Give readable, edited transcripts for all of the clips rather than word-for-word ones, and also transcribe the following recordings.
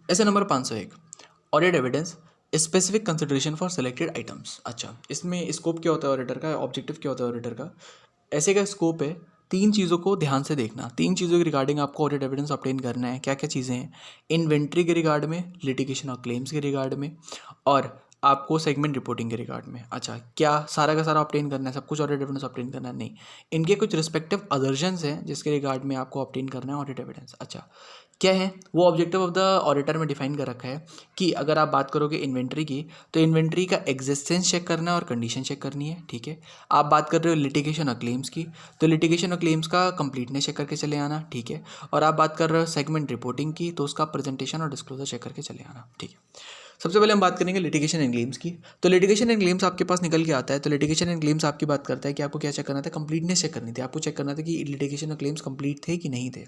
ऐसे number 501, audit evidence, specific consideration for selected items. अच्छा, इसमें स्कोप क्या होता है ऑडिटर का, ऑब्जेक्टिव क्या होता है ऑडिटर का। ऐसे का स्कोप है तीन चीज़ों को ध्यान से देखना, तीन चीज़ों के रिगार्डिंग आपको ऑडिट एविडेंस ऑब्टेन करना है। क्या क्या चीज़ें हैं? इन्वेंट्री के रिगार्ड में, लिटिगेशन और क्लेम्स के रिगार्ड में, और आपको सेगमेंट रिपोर्टिंग के रिगार्ड में। अच्छा, क्या सारा का सारा ऑब्टेन करना है, सब कुछ ऑडिट एविडेंस ऑब्टेन करना है? नहीं, इनके कुछ रिस्पेक्टिव अदर्शंस हैं जिसके रिगार्ड में आपको ऑब्टेन करना है ऑडिट एविडेंस। अच्छा, क्या है वो? ऑब्जेक्टिव ऑफ द ऑडिटर में डिफाइन कर रखा है कि अगर आप बात करोगे इन्वेंट्री की, तो इन्वेंट्री का एग्जिस्टेंस चेक करना है और कंडीशन चेक करनी है, ठीक है। आप बात कर रहे हो लिटिगेशन और क्लेम्स की, तो लिटिगेशन और क्लेम्स का कंप्लीटनेस चेक करके चले आना, ठीक है। और आप बात कर रहे हो सेगमेंट रिपोर्टिंग की, तो उसका प्रेजेंटेशन और डिस्क्लोजर चेक करके चले आना, ठीक है। सबसे पहले हम बात करेंगे लिटिगेशन एंड क्लेम्स की। तो लिटिगेशन एंड क्लेम्स आपके पास निकल के आता है, तो लिटिगेशन एंड क्लेम्स आपकी बात करता है कि आपको क्या चेक करना था, कंप्लीटनेस चेक करनी थी। आपको चेक करना था कि लिटिगेशन और क्लेम्स कंप्लीट थे कि नहीं थे।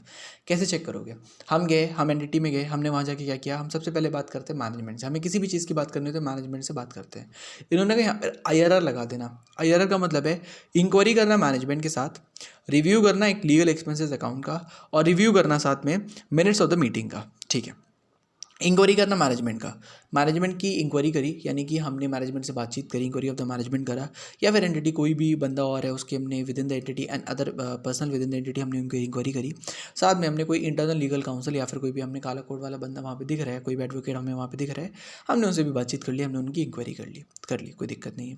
कैसे चेक करोगे? हम गए, हम एंटिटी में गए, हमने वहाँ जाके क्या किया, हम सबसे पहले बात करते हैं मैनेजमेंट से। हमें किसी भी चीज़ की बात करनी हो तो मैनेजमेंट से बात करते हैं। इन्होंने कहा यहाँ पर IRR लगा देना। IRR का मतलब है इंक्वायरी करना मैनेजमेंट के साथ, रिव्यू करना एक लीगल एक्सपेंसेस अकाउंट का, और रिव्यू करना साथ में मिनट्स ऑफ द मीटिंग का, ठीक है। इंक्वायरी करना मैनेजमेंट का, मैनेजमेंट की इंक्वायरी करी, यानी कि हमने मैनेजमेंट से बातचीत करी, इंक्वायरी ऑफ द मैनेजमेंट करा, या फिर एंटिटी कोई भी बंदा और है उसके हमने with in the entity and other personal with in the entity हमने उनकी इंक्वायरी करी। साथ में हमने कोई इंटरनल लीगल काउंसिल या फिर कोई भी हमने काला कोड वाला बंदा वहाँ पे दिख रहा है, कोई भी एडवोकेट हमें वहाँ पे दिख रहा है, हमने उनसे भी बातचीत कर ली, हमने उनकी इंक्वायरी कर ली, कोई दिक्कत नहीं है।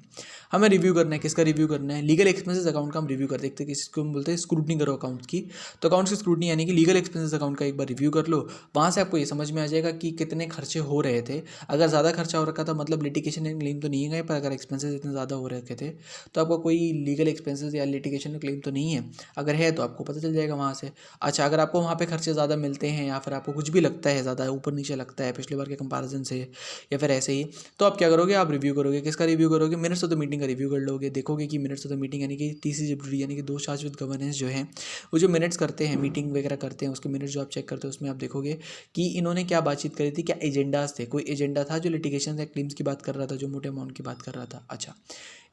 हमें रिव्यू करना है, किसका रिव्यू करना है? लीगल एक्सपेंसेस अकाउंट का हम रिव्यू कर देखते हैं, किसको हम बोलते हैं स्क्रूटनी करो अकाउंट की। तो अकाउंट्स की स्क्रूटनी यानी कि लीगल एक्सपेंसेस अकाउंट का एक बार रिव्यू कर लो, वहाँ से आपको ये समझ में आ जाएगा कि कितने खर्चे हो रहे थे। अगर ज़्यादा खर्चा हो रखा था मतलब लिटिगेशन एंड क्लेम तो नहीं है, पर अगर एक्सपेंसेस इतने ज़्यादा हो रखे थे तो आपको कोई लीगल एक्सपेंसेस या लिटिगेशन क्लेम तो नहीं है। अगर है तो आपको पता चल जाएगा वहाँ से। अच्छा, अगर आपको वहाँ पे खर्चे ज़्यादा मिलते हैं या फिर आपको कुछ भी लगता है ज़्यादा ऊपर नीचे लगता है पिछले बार के कंपैरिजन से या फिर ऐसे ही, तो आप क्या करोगे? आप रिव्यू करोगे। किसका रिव्यू करोगे? मिनट्स ऑफ द मीटिंग का रिव्यू कर लोगे। देखोगे कि मिनट्स ऑफ द मीटिंग यानी कि TCJD यानी कि दो चार्ज विद गवर्नेंस जो है, वो जो मिनट्स करते हैं, मीटिंग वगैरह करते हैं, उसके मिनट्स जो आप चेक करते हो उसमें आप देखोगे कि इन्होंने क्या बातचीत करी थी, क्या एजेंडाज थे। कोई एजेंडा था जो लिटिगेशन या क्लेम्स की बात कर रहा था, जो मोटे अमाउंट की बात कर रहा था। अच्छा,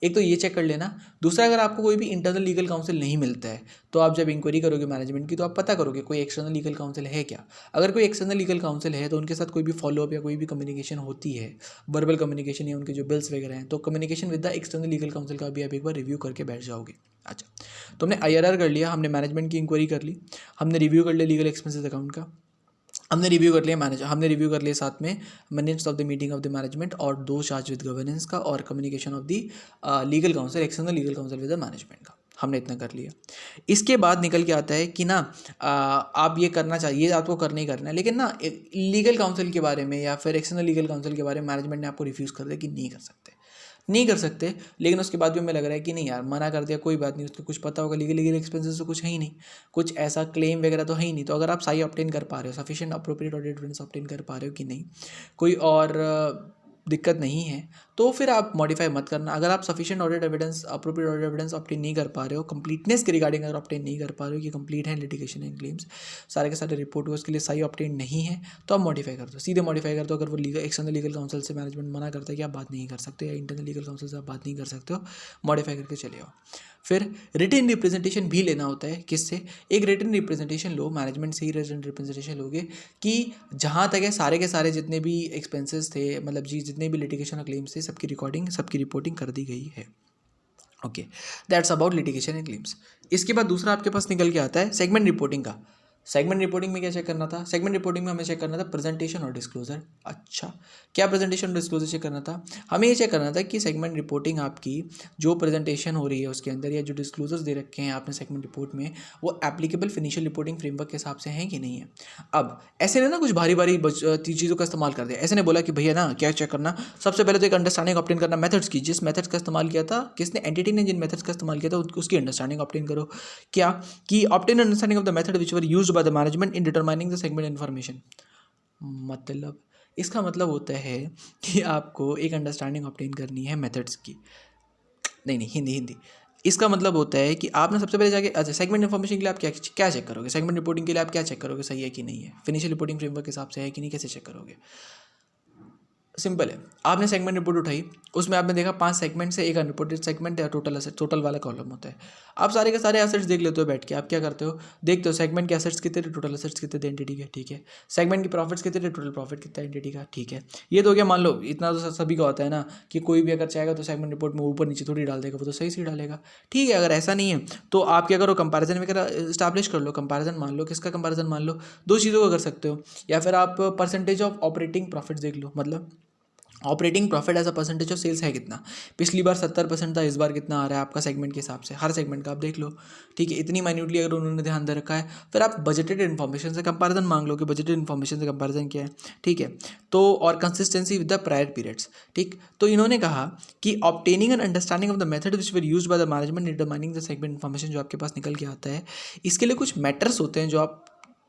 एक तो ये चेक कर लेना। दूसरा, अगर आपको कोई भी इंटरनल लीगल काउंसिल नहीं मिलता है तो आप जब इंक्वायरी करोगे मैनेजमेंट की, तो आप पता करोगे कोई एक्सटर्नल लीगल काउंसिल है क्या। अगर कोई एक्सटर्नल लीगल काउंसिल है तो उनके साथ कोई भी फॉलोअप या कोई भी कम्युनिकेशन होती है, वर्बल कम्युनिकेशन या उनके जो बिल्स वगैरह हैं, तो communication with the external legal council का भी आप एक बार रिव्यू करके बैठ जाओगे। अच्छा, तो हमने IRR कर लिया, हमने मैनेजमेंट की इंक्वायरी कर ली, हमने रिव्यू कर लिया लीगल एक्सपेंसेस अकाउंट का, हमने रिव्यू कर लिया मैनेजर, हमने रिव्यू कर लिया साथ में minutes of the meeting of the management और दो चार्ज विद गवर्नेंस का और communication of the legal council, external legal council with the management का। हमने इतना कर लिया। इसके बाद निकल के आता है कि ना आप ये करना चाहिए, आपको करना ही करना है, लेकिन ना लीगल काउंसिल के बारे में या फिर एक्सटर्नल लीगल काउंसिल के बारे में मैनेजमेंट ने आपको रिफ्यूज़ कर दिया कि नहीं कर सकते, नहीं कर सकते। लेकिन उसके बाद भी हमें लग रहा है कि नहीं यार, मना कर दिया, कोई बात नहीं, उसको कुछ पता होगा, लीगल एक्सपेंसेस तो कुछ है ही नहीं, कुछ ऐसा क्लेम वगैरह तो है ही नहीं। तो अगर आप सही ऑब्टेन कर पा रहे हो, sufficient appropriate audit evidence obtain कर पा रहे हो कि नहीं, कोई और दिक्कत नहीं है, तो फिर आप मॉडिफाई मत करना। अगर आप sufficient audit evidence, appropriate audit evidence obtain नहीं कर पा रहे हो, कंप्लीटनेस के रिगार्डिंग अगर ऑब्टेन नहीं कर पा रहे हो कि कंप्लीट है लिटिगेशन एंड क्लेम्स, सारे के सारे रिपोर्ट उसके लिए सही ऑब्टेन नहीं है, तो आप मॉडिफाई कर दो, सीधे मॉडिफाई कर दो। अगर वो लीगल एक्सटर्नल लीगल काउंसिल से मैनेजमेंट मना करता है कि आप बात नहीं कर सकते, या इंटरनल लीगल काउंसिल से आप बात नहीं कर सकते हो, मॉडिफाई करके चले आओ। फिर रिटन रिप्रेजेंटेशन भी लेना होता है। किससे? एक रिटन रिप्रेजेंटेशन लो, मैनेजमेंट से ही रिटन रिप्रेजेंटेशन लोगे कि जहाँ तक है सारे के सारे जितने भी एक्सपेंसेस थे, मतलब जी जितने भी लिटिगेशन और क्लेम्स थे, सबकी रिकॉर्डिंग, सबकी रिपोर्टिंग कर दी गई है। Okay, that's about litigation and claims. इसके बाद दूसरा आपके पास निकल के आता है सेगमेंट रिपोर्टिंग का। सेगमेंट रिपोर्टिंग में क्या चेक करना था? सेगमेंट रिपोर्टिंग में हमें चेक करना था प्रेजेंटेशन और डिस्क्लोजर। अच्छा, क्या प्रेजेंटेशन और डिस्क्लोजर चेक करना था? हमें ये चेक करना था कि सेगमेंट रिपोर्टिंग आपकी जो प्रेजेंटेशन हो रही है उसके अंदर, या जो डिस्क्लोजर्स दे रखे हैं आपने सेगमेंट रिपोर्ट में, वो एप्लीकेबल फिनिशियल रिपोर्टिंग फ्रेमवर्क के हिसाब से हैं कि नहीं है। अब ऐसे ने ना कुछ भारी भारी चीज़ों का इस्तेमाल कर दिया। ऐसे ने बोला कि भैया ना क्या चेक करना, सबसे पहले तो एक अंडरस्टैंडिंग ऑब्टेन करना मेथड्स की, जिस मेथड्स का इस्तेमाल किया था, किसने, एंटिटी ने जिन मेथड्स का इस्तेमाल किया था उसकी अंडरस्टैंडिंग ऑब्टेन करो। क्या कि obtain understanding of the method which were used by the management in determining the segment information. मतलब इसका मतलब होता है कि आपको एक अंडरस्टैंडिंग ऑब्टेन करनी है मेथड्स की। नहीं, हिंदी। इसका मतलब होता है कि आपने सबसे पहले जाके, अच्छा, सेगमेंट इन्फॉर्मेशन के लिए आप क्या क्या चेक करोगे, सेगमेंट रिपोर्टिंग के लिए आप क्या चेक करोगे, सही है कि नहीं है, फिनिशियल रिपोर्टिंग फ्रेमवर्क के हिसाब से है कि नहीं, कैसे चेक करोगे? सिंपल है, आपने सेगमेंट रिपोर्ट उठाई, उसमें आपने देखा 5 सेगमेंट से एक अनरिपोर्टेड सेगमेंट या टोटल एसेट, टोटल वाला कॉलम होता है। आप सारे के सारे एसेट्स देख लेते हो बैठ के। आप क्या करते हो, देखते हो सेगमेंट के एसेट्स कितने थे, टोटल एसेट्स कितने थे एंटिटी के, ठीक है। सेगमेंट की प्रॉफिट्स कितने थे, टोटल प्रॉफिट कितना एंटिटी का, ठीक है। ये तो हो गया। मान लो इतना तो सभी का होता है ना कि कोई भी अगर चाहेगा तो सेगमेंट रिपोर्ट में ऊपर नीचे थोड़ी डाल देगा, वो तो सही से डालेगा, ठीक है। अगर ऐसा नहीं है तो आप क्या करो, कंपैरिजन वगैरह स्टैब्लिश कर लो। कंपैरिजन मान लो, किसका कंपैरिजन मान लो, दो चीज़ों का कर सकते हो। या फिर आप परसेंटेज ऑफ ऑपरेटिंग प्रॉफिट्स देख लो, मतलब operating profit as a percentage of sales है कितना। पिछली बार 70% था, इस बार कितना आ रहा है आपका सेगमेंट के हिसाब से। हर सेगमेंट का आप देख लो, ठीक है। इतनी माइन्यूटली अगर उन्होंने ध्यान दे रखा है, फिर आप बजटेड इन्फॉर्मेशन से कंपैरिजन मांग लो कि बजटेड इन्फॉर्मेशन से कंपैरिजन क्या है, ठीक है। तो और consistency with the prior periods, ठीक। तो इन्होंने कहा कि obtaining N understanding of the method which were used by the management determining the segment information, जो आपके पास निकल के आता है, इसके लिए कुछ मैटर्स होते हैं जो आप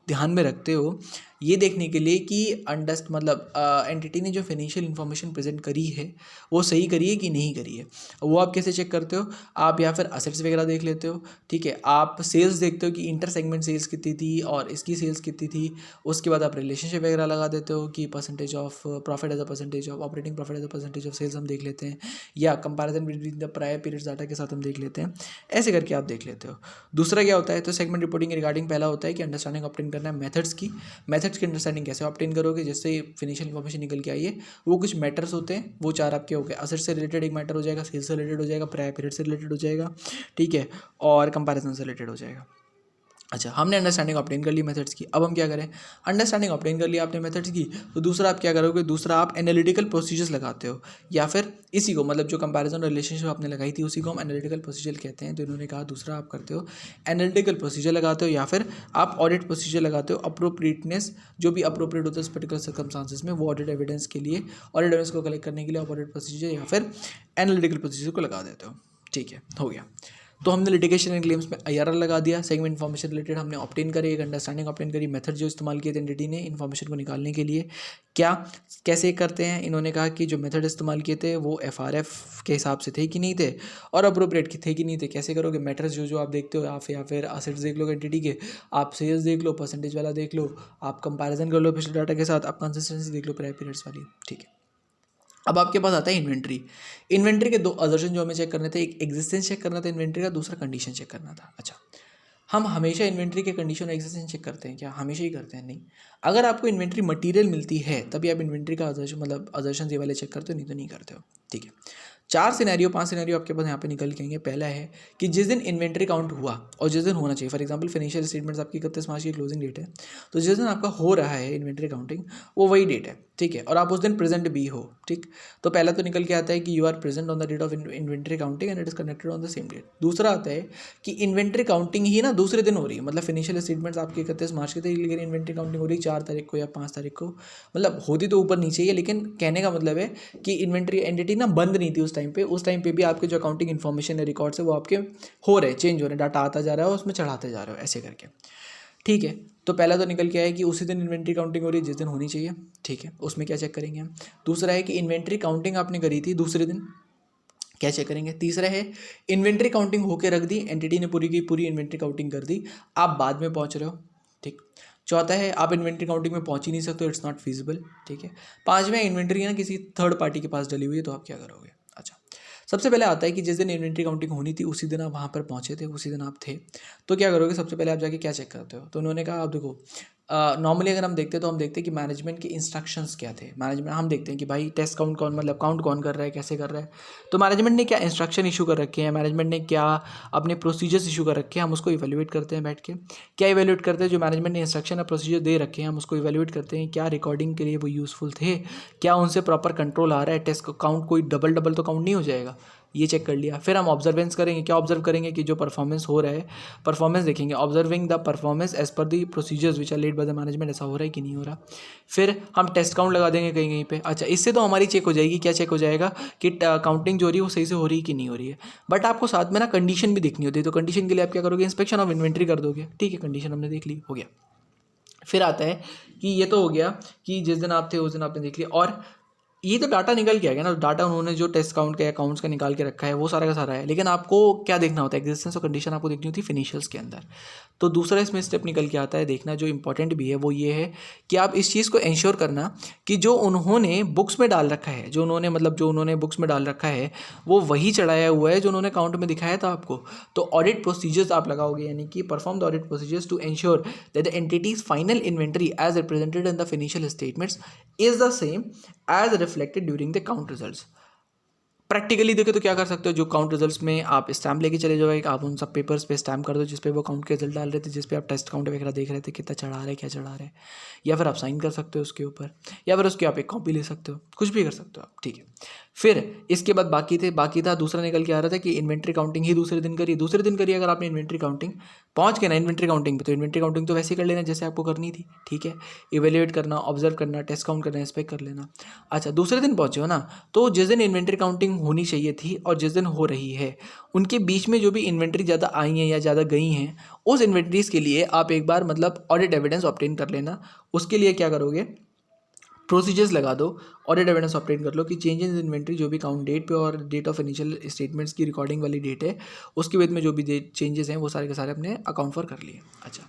ध्यान में रखते हो, ये देखने के लिए कि मतलब एंटिटी ने जो फाइनेंशियल इन्फॉर्मेशन प्रेजेंट करी है वो सही करी है कि नहीं करी है। वो आप कैसे चेक करते हो, आप या फिर असेट्स वगैरह देख लेते हो, ठीक है। आप सेल्स देखते हो कि इंटर सेगमेंट सेल्स कितनी थी और इसकी सेल्स कितनी थी। उसके बाद आप रिलेशनशिप वगैरह लगा देते हो कि percentage of profit as a percentage of operating profit as a percentage of sales हम देख लेते हैं, या comparison between the prior periods data के साथ हम देख लेते हैं। ऐसे करके आप देख लेते हो। दूसरा क्या होता है, तो सेगमेंट रिपोर्टिंग रिगार्डिंग पहला होता है कि अंडरस्टैंडिंग ऑब्टेन करना है मेथड्स की अंडरस्टैंडिंग कैसे ऑब्टेन करोगे, जिससे फाइनेंशियल इन्फॉर्मेशन निकल के आई है। वो कुछ मैटर्स होते हैं, वो चार आपके हो गए। असेट से रिलेटेड एक मैटर हो जाएगा, सेल्स से रिलेटेड हो जाएगा, प्रायर पीरियड से रिलेटेड हो जाएगा, ठीक है, और कंपैरिजन से रिलेटेड हो जाएगा। अच्छा, हमने अंडरस्टैंडिंग ऑब्टेन कर ली मेथड्स की। अब हम क्या करें, अंडरस्टैंडिंग ऑब्टेन कर लिया आपने मेथड्स की, तो दूसरा आप क्या करोगे, दूसरा आप एनालिटिकल प्रोसीजर्स लगाते हो, या फिर इसी को, मतलब जो कंपैरिजन रिलेशनशिप आपने लगाई थी उसी को हम एनालिटिकल प्रोसीजर कहते हैं। तो इन्होंने कहा दूसरा आप करते हो एनालिटिकल प्रोसीजर लगाते हो, या फिर आप ऑडिट प्रोसीजर लगाते हो। अप्रोप्रिएटनेस जो भी अप्रोप्रिएट होता है उस पर्टिकुलर सर्कमस्टांसेस में, वो ऑडिट एविडेंस के लिए, ऑडिट एविडेंस को कलेक्ट करने के लिए आप ऑडिट प्रोसीजर या फिर एनालिटिकल प्रोसीजर को लगा देते हो, ठीक है। हो गया। तो हमने लिटिगेशन एंड क्लेम्स में IRR लगा दिया, सेगमेंट इन्फॉर्मेशन रिलेटेड हमने ऑब्टेन करी, एक अंडरस्टैंडिंग ऑब्टेन करी, मेथड जो इस्तेमाल किए थे एंटिटी ने इन्फॉर्मेशन को निकालने के लिए, क्या कैसे करते हैं। इन्होंने कहा कि जो मेथड इस्तेमाल किए थे वो FRF के हिसाब से थे कि नहीं थे, और अप्रोप्रिएट थे कि नहीं थे। कैसे करोगे, मैटर्स जो जो आप देखते हो, आप या फिर असेट्स देख लो एंटिटी के, आप सेल्स देख लो, परसेंटेज वाला देख लो, आप कंपैरिजन कर लो पिछले डाटा के साथ, आप कंसिस्टेंसी देख लो प्रायर पीरियड्स वाली, ठीक है। अब आपके पास आता है इन्वेंट्री। इन्वेंट्री के दो असर्शन जो हमें चेक करने थे, एक एग्जिस्टेंस चेक करना था इन्वेंट्री का, दूसरा कंडीशन चेक करना था। अच्छा, हम हमेशा इन्वेंट्री के कंडीशन और एग्जिस्टेंस चेक करते हैं क्या, हमेशा ही करते हैं? नहीं। अगर आपको इन्वेंट्री मटेरियल मिलती है तभी आप इन्वेंट्री का असर्शन, मतलब असर्शन ये वाले चेक करते हो, नहीं तो नहीं करते हो, ठीक है। 5 सिनेरियो आपके पास यहाँ पे निकल के आएंगे। पहला है कि जिस दिन इन्वेंट्री काउंट हुआ और जिस दिन होना चाहिए, फॉर एग्जांपल फाइनेंशियल स्टेटमेंट्स आपकी 31 मार्च की क्लोजिंग डेट है, तो जिस दिन आपका हो रहा है इन्वेंट्री काउंटिंग वो वही डेट है, ठीक है, और आप उस दिन प्रेजेंट भी हो, ठीक। तो पहला तो निकल के आता है कि you are present on the date of inventory counting and it is connected on the same date. दूसरा आता है कि इन्वेंट्री काउंटिंग ही ना दूसरे दिन हो रही है, मतलब फाइनेंशियल स्टेटमेंट्स आपके 31 मार्च के थे, लेकिन इन्वेंट्री काउंटिंग हो रही 4 तारीख को या 5 तारीख को, मतलब होती तो ऊपर नीचे ही है, लेकिन कहने का मतलब है कि इन्वेंट्री एंटिटी ना बंद नहीं थी उस टाइम पे भी आपके जो अकाउंटिंग इन्फॉर्मेशन है, रिकॉर्ड्स है, वो आपके हो रहे, चेंज हो रहे, डाटा आता जा रहा है और उसमें चढ़ाते जा रहे हो, ऐसे करके, ठीक है। तो पहला तो निकल के आया कि उसी दिन इन्वेंट्री काउंटिंग हो रही है जिस दिन होनी चाहिए, ठीक है, उसमें क्या चेक करेंगे हम। दूसरा है कि इन्वेंट्री काउंटिंग आपने करी थी दूसरे दिन, क्या चेक करेंगे। तीसरा है इन्वेंट्री काउंटिंग होके रख दी, एंटिटी ने पूरी की पूरी इन्वेंट्री काउंटिंग कर दी, आप बाद में पहुंच रहे हो, ठीक। चौथा है आप इन्वेंट्री काउंटिंग में पहुंच ही नहीं सकते, इट्स नॉट फीजिबल, ठीक है। पांचवें, इन्वेंट्री है ना किसी थर्ड पार्टी के पास डली हुई है, तो आप क्या करोगे। अच्छा, सबसे पहले आता है कि जिस दिन इन्वेंट्री काउंटिंग होनी थी उसी दिन आप वहाँ पर पहुँचे थे, उसी दिन आप थे, तो क्या करोगे। सबसे पहले आप जाके क्या चेक करते हो, तो उन्होंने कहा आप देखो, नॉर्मली अगर हम देखते हैं तो हम देखते हैं कि मैनेजमेंट के इंस्ट्रक्शंस क्या थे। मैनेजमेंट हम देखते हैं कि भाई टेस्ट काउंट कौन, मतलब काउंट कौन कर रहा है, कैसे कर रहा है, तो मैनेजमेंट ने क्या इंस्ट्रक्शन इशू कर रखे हैं, मैनेजमेंट ने क्या अपने प्रोसीजर्स इशू कर रखे हैं, हम उसको इवेल्युएट करते हैं बैठ के। क्या इवेल्युएट करते हैं, जो मैनेजमेंट ने इंस्ट्रक्शन और प्रोसीजर दे रखे हैं हम उसको इवेल्युएट करते हैं, क्या रिकॉर्डिंग के लिए वो यूज़फुल थे, क्या उनसे प्रॉपर कंट्रोल आ रहा है, टेस्ट काउंट कोई डबल तो काउंट नहीं हो जाएगा, ये चेक कर लिया। फिर हम ऑब्जर्वेंस करेंगे, क्या ऑब्जर्व करेंगे कि जो परफॉर्मेंस हो रहा है, परफॉर्मेंस देखेंगे, observing the performance as per the procedures which are laid by the management, ऐसा हो रहा है कि नहीं हो रहा। फिर हम टेस्ट काउंट लगा देंगे कहीं कहीं पे। अच्छा, इससे तो हमारी चेक हो जाएगी, क्या चेक हो जाएगा कि काउंटिंग जो हो रही है वो सही से हो रही है कि नहीं हो रही है। बट आपको साथ में ना कंडीशन भी देखनी होती है, तो कंडीशन के लिए आप क्या करोगे, इंस्पेक्शन ऑफ इन्वेंट्री कर दोगे, ठीक है। कंडीशन हमने देख ली, हो गया। फिर आता है कि ये तो हो गया कि जिस दिन आप थे उस दिन आपने देख लिया, और ये तो डाटा निकल के आ गया ना, डाटा उन्होंने जो टेस्ट काउंट का अकाउंट्स का निकाल के रखा है वो सारा का सारा है, लेकिन आपको क्या देखना होता है, एग्जिस्टेंस और कंडीशन आपको देखनी होती है फिनिशियल्स के अंदर। तो दूसरा इसमें स्टेप निकल के आता है देखना, जो इंपॉर्टेंट भी है वो ये है कि आप इस चीज़ को इंश्योर करना कि जो उन्होंने बुक्स में डाल रखा है, जो उन्होंने बुक्स में डाल रखा है वो वही चढ़ाया हुआ है जो उन्होंने अकाउंट में दिखाया था आपको। तो ऑडिट प्रोसीजर्स आप लगाओगे, यानी कि perform the audit procedures to ensure that the entity's final inventory as represented in the financial statements is the same as reflected during the count results. Practically देखे तो क्या कर सकते हो, जो काउंट रिजल्ट्स में आप स्टैम्प लेके चले जाओ, आप उन सब पेपर्स पे स्टैम्प कर दो जिस पे वो काउंट के रिजल्ट डाल रहे थे, जिस पे आप टेस्ट काउंट वगैरह देख रहे थे कितना चढ़ा रहे क्या चढ़ा रहे, या फिर आप साइन कर सकते हो उसके ऊपर, या फिर उसकी आप एक कॉपी ले सकते हो, कुछ भी कर सकते हो आप, ठीक है। फिर इसके बाद बाकी था दूसरा निकल के आ रहा था कि इन्वेंट्री काउंटिंग ही दूसरे दिन करिए। अगर आपने इन्वेंट्री काउंटिंग पहुंच गए ना इन्वेंट्री काउंटिंग पे, तो इन्वेंट्री काउंटिंग तो वैसे ही कर लेना जैसे आपको करनी थी, ठीक है। इवेल्युएट करना, ऑब्जर्व करना, टेस्ट काउंट करना, इंस्पेक्ट कर लेना। अच्छा, दूसरे दिन पहुंचे हो ना, तो जिस दिन इन्वेंट्री काउंटिंग होनी चाहिए थी और जिस दिन हो रही है उनके बीच में जो भी इन्वेंट्री ज़्यादा आई हैं या ज़्यादा गई हैं, उस इन्वेंट्रीज़ के लिए आप एक बार मतलब ऑडिट एविडेंस ऑब्टेन कर लेना। उसके लिए क्या करोगे, प्रोसीजर्स लगा दो, ऑडिट एविडेंस ऑब्टेन कर लो कि चेंजेस इन इन्वेंट्री जो भी काउंट डेट पे और डेट ऑफ इनिशियल स्टेटमेंट्स की रिकॉर्डिंग वाली डेट है उसके बाद में जो भी चेंजेस हैं वो सारे के सारे अपने अकाउंट फॉर कर लिए। अच्छा,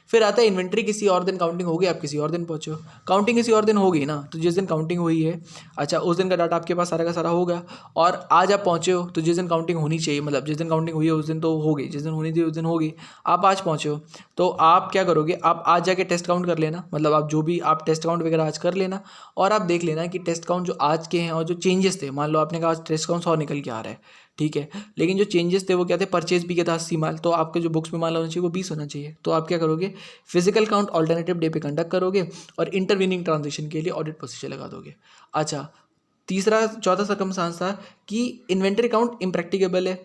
फिर आता है इन्वेंट्री किसी और दिन काउंटिंग होगी, आप किसी और दिन पहुँचे हो, काउंटिंग किसी और दिन होगी ना, तो जिस दिन काउंटिंग हुई है अच्छा उस दिन का डाटा आपके पास सारा का सारा होगा, और आज आप पहुँचे हो तो जिस दिन काउंटिंग होनी चाहिए, मतलब जिस दिन काउंटिंग हुई है उस दिन तो होगी, जिस दिन होनी थी उस दिन होगी। आप आज पहुँचे हो तो आप क्या करोगे, आप आज जाके टेस्ट काउंट कर लेना, मतलब आप जो भी आप टेस्ट काउंट वगैरह आज कर लेना, और आप देख लेना कि टेस्ट काउंट जो आज के हैं और जो चेंजेस थे, मान लो आपने कहा आज टेस्ट काउंट 100 निकल के आ रहा है, ठीक है, लेकिन जो चेंजेस थे वो क्या थे, परचेज भी क्या था 80 माल, तो आपके जो बुक्स में माल होना चाहिए वो 20 होना चाहिए। तो आप क्या करोगे, फिजिकल काउंट ऑल्टरनेटिव डे पे कंडक्ट करोगे और इंटरवीनिंग ट्रांजेक्शन के लिए ऑडिट प्रोसीजर लगा दोगे। अच्छा, चौथा सर्कमस्टांस था कि इन्वेंटरी काउंट इम्प्रैक्टिकेबल है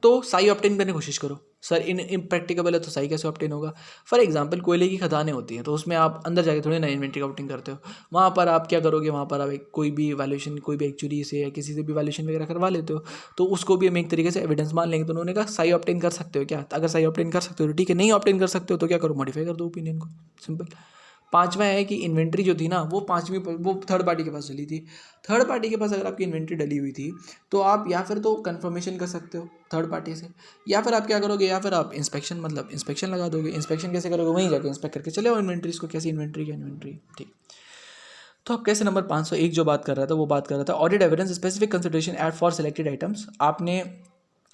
तो साई ऑब्टेन करने की कोशिश करो। सर इम्प्रैक्टिकेबल है तो साई कैसे ऑब्टेन होगा, फॉर एग्जांपल कोयले की खदानें होती हैं तो उसमें आप अंदर जाके थोड़ी ना इन्वेंट्री काउंटिंग करते हो, वहाँ पर आप क्या करोगे, वहाँ पर आप कोई भी वैल्यूएशन कोई भी एक्चुअली से या किसी से भी वैल्यूएशन वगैरह करवा लेते हो, तो उसको भी हम एक तरीके से एविडेंस मान लेंगे। तो उन्होंने कहा साई ऑब्टेन कर सकते हो क्या, अगर साई ऑब्टेन कर सकते हो तो ठीक है, नहीं ऑब्टेन कर सकते हो तो क्या करो, मॉडिफाई कर दो ओपिनियन को, सिंपल। पांचवा है कि इन्वेंट्री जो थी ना वो वो थर्ड पार्टी के पास चली थी। थर्ड पार्टी के पास अगर आपकी इन्वेंट्री डली हुई थी तो आप या फिर तो कंफर्मेशन कर सकते हो थर्ड पार्टी से, या फिर आप क्या करोगे, या फिर आप इंस्पेक्शन लगा दोगे। इंस्पेक्शन कैसे करोगे, वहीं जाके इंस्पेक्ट करके चले आओ इन्वेंट्रीज को, कैसी इन्वेंट्री क्या इन्वेंट्री, ठीक। तो अब कैसे नंबर 501 जो बात कर रहा था वो बात कर रहा था audit evidence specific consideration at for selected items. आपने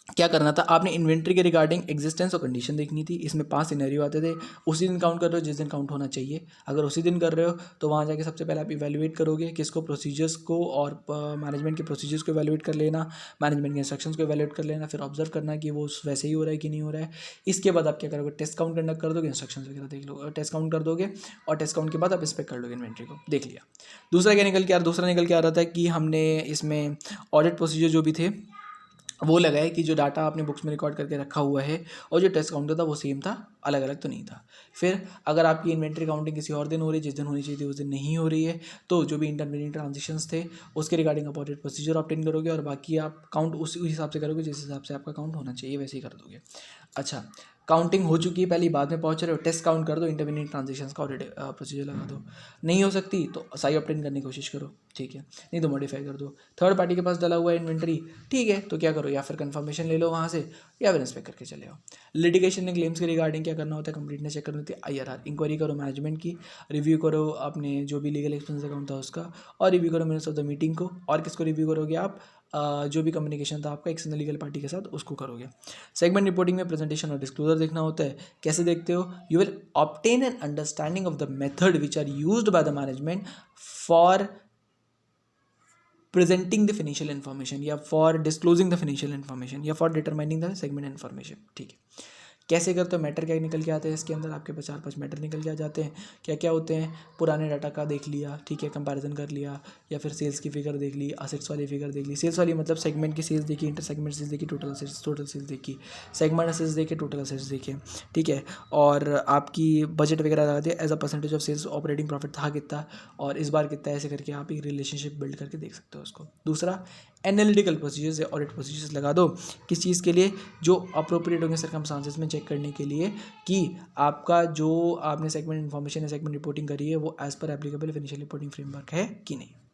क्या करना था, आपने इन्वेंट्री के रिगार्डिंग एग्जिस्टेंस और कंडीशन देखनी थी। इसमें 5 सिनेरियो आते थे, उसी दिन काउंट कर रहे हो जिस दिन काउंट होना चाहिए। अगर उसी दिन कर रहे हो तो वहाँ जाके सबसे पहले आप इवैल्यूएट करोगे किसको, प्रोसीजर्स को, और मैनेजमेंट के प्रोसीजर्स को इवैल्यूएट कर लेना, मैनेजमेंट के इंस्ट्रक्शंस को इवैल्यूएट कर लेना, फिर ऑब्जर्व करना कि वो वैसे ही हो रहा है कि नहीं हो रहा है। इसके बाद आप क्या करोगे, टेस्ट काउंट कंडक्ट कर दोगे, इंस्ट्रक्शंस वगैरह देख लो, टेस्ट काउंट कर दोगे, और टेस्ट काउंट के बाद आप इंस्पेक्ट कर लोगे इन्वेंट्री को, देख लिया। दूसरा निकल के आ रहा था कि हमने इसमें ऑडिट प्रोसीजर जो भी थे वो लगा है कि जो डाटा आपने बुक्स में रिकॉर्ड करके रखा हुआ है और जो टेस्ट काउंटर था वो सेम था, अलग अलग तो नहीं था। फिर अगर आपकी इन्वेंट्री काउंटिंग किसी और दिन हो रही है, जिस दिन होनी चाहिए थी उस दिन नहीं हो रही है, तो जो भी इंटरमीडिएट ट्रांजेक्शंस थे उसके रिगार्डिंग आप ऑडिट प्रोसीजर ऑब्टेन करोगे, और बाकी आप काउंट उसी हिसाब से करोगे जिस हिसाब से आपका काउंट होना चाहिए वैसे ही कर दोगे। अच्छा, काउंटिंग हो चुकी है, पहली बाद में पहुंच रहे हो, टेस्ट काउंट कर दो, इंटरमीडिएट ट्रांजेक्शंस का ऑडिट प्रोसीजर लगा दो। नहीं हो सकती तो साई ऑब्टेन करने की कोशिश करो, ठीक है, नहीं तो मॉडिफाई कर दो। थर्ड पार्टी के पास डला हुआ है इन्वेंट्री, ठीक है, तो क्या करो, या फिर कंफर्मेशन ले लो वहाँ से, या फिर इंस्पेक्ट करके चले आओ। लिटिगेशन में क्लेम्स के रिगार्डिंग क्या करना होता है, कंप्लीटनेस चेक करनी होती है, IRR, इंक्वायरी करो मैनेजमेंट की, रिव्यू करो अपने जो भी लीगल एक्सपेंस अकाउंट था उसका, और रिव्यू करो मिनट्स ऑफ द मीटिंग को, और किसको रिव्यू करोगे आप, जो भी कम्युनिकेशन था आपका एक्सटर्नल लीगल पार्टी के साथ उसको करोगे। सेगमेंट रिपोर्टिंग में प्रेजेंटेशन और डिस्क्लोजर देखना होता है, कैसे देखते हो, you will obtain an understanding of the method which are used by the management for presenting the financial information या for disclosing the financial information या for determining the segment information, ठीक है। कैसे करते हो, मैटर क्या निकल के आते हैं इसके अंदर, आपके पास 4-5 मैटर निकल के आ जाते हैं। क्या क्या होते हैं, पुराने डाटा का देख लिया, ठीक है, कंपैरिजन कर लिया, या फिर सेल्स की फिगर देख ली, असेट्स वाली फिगर देख ली। सेल्स वाली मतलब सेगमेंट की सेल्स देखी, इंटर सेगमेंट सेल्स देखी, टोटल सेल्स देखी, सेगमेंट असेट्स देखे, टोटल असेट्स देखे, ठीक है, और आपकी बजट वगैरह लगा दिया, as a percentage of sales operating profit था कितना और इस बार कितना, ऐसे करके आप एक रिलेशनशिप बिल्ड करके देख सकते हो उसको। दूसरा, एनालिटिकल प्रोसीजर्स या ऑडिट प्रोसीजर्स लगा दो, किस चीज़ के लिए, जो अप्रोप्रिएट होंगे सर्कमस्टांसेस में चेक करने के लिए कि आपका जो आपने सेगमेंट इन्फॉर्मेशन या सेगमेंट रिपोर्टिंग करी है वो as per applicable financial reporting framework है कि नहीं।